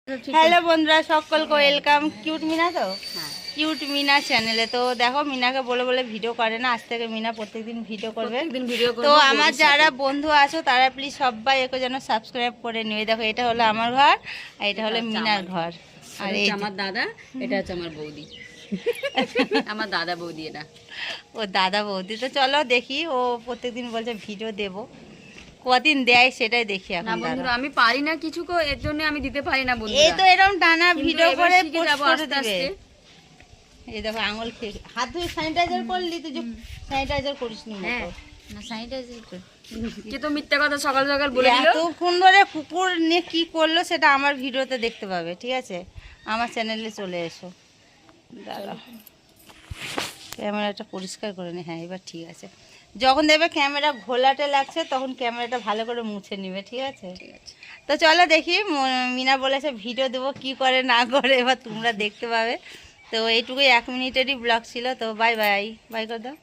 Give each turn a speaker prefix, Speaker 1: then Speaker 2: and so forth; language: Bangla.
Speaker 1: হ্যালো বন্ধুরা, সকলকে ওয়েলকাম। কিউট মিনা তো কিউট মিনা চ্যানেলে। তো দেখো, মিনাকে বলে বলে ভিডিও করে না, আজ থেকে মিনা প্রত্যেকদিন ভিডিও করবে। তো আমার যারা বন্ধু আছো তারা প্লিজ সবাই একে যেন সাবস্ক্রাইব করে নিও। দেখো, এটা হলো আমার ঘর আর এটা হলো মিনার ঘর। আর এই
Speaker 2: আমার দাদা, এটা হচ্ছে আমার বৌদি। আমার দাদা বৌদি এটা।
Speaker 1: ও দাদা বৌদি। তো চলো দেখি, ও প্রত্যেকদিন বলছে ভিডিও দেব, কদিন দেয় সেটাই দেখি এখন।
Speaker 2: না বন্ধুরা, আমি পারি না কিছু, এর জন্য আমি দিতে পারি না বন্ধুরা।
Speaker 1: এই তো এরকম টানা ভিডিও করে
Speaker 2: শিখে যাবো আস্তে আস্তে।
Speaker 1: এই দেখো, আঙুল খেয়ে হাত ধুয়ে স্যানিটাইজার করলি, তুই যে স্যানিটাইজার করিস নি।
Speaker 2: হ্যাঁ,
Speaker 1: না স্যানিটাইজার কর।
Speaker 2: কে তো মিথ্যা কথা সকাল সকাল বলে দিল।
Speaker 1: এতক্ষণ ধরে কুকুর নিয়ে কি করলো সেটা আমার ভিডিওতে দেখতে পাবে, ঠিক আছে? আমার চ্যানেলে চলে এসো। দাঁড়াও, ক্যামেরাটা পরিষ্কার করে নি। হ্যাঁ, এবার ঠিক আছে। যখন দেখবে ক্যামেরা ঘোলাটে লাগছে তখন ক্যামেরাটা ভালো করে মুছে নিবে, ঠিক আছে?
Speaker 2: ঠিক আছে।
Speaker 1: তো চলো দেখি, মিনা বলেছে ভিডিও দেবো, কি করে না করে এবার তোমরা দেখতে পাবে। তো এইটুকুই 1 মিনিটেরই ব্লগ ছিল। তো বাই বাই, বাই করে দাও।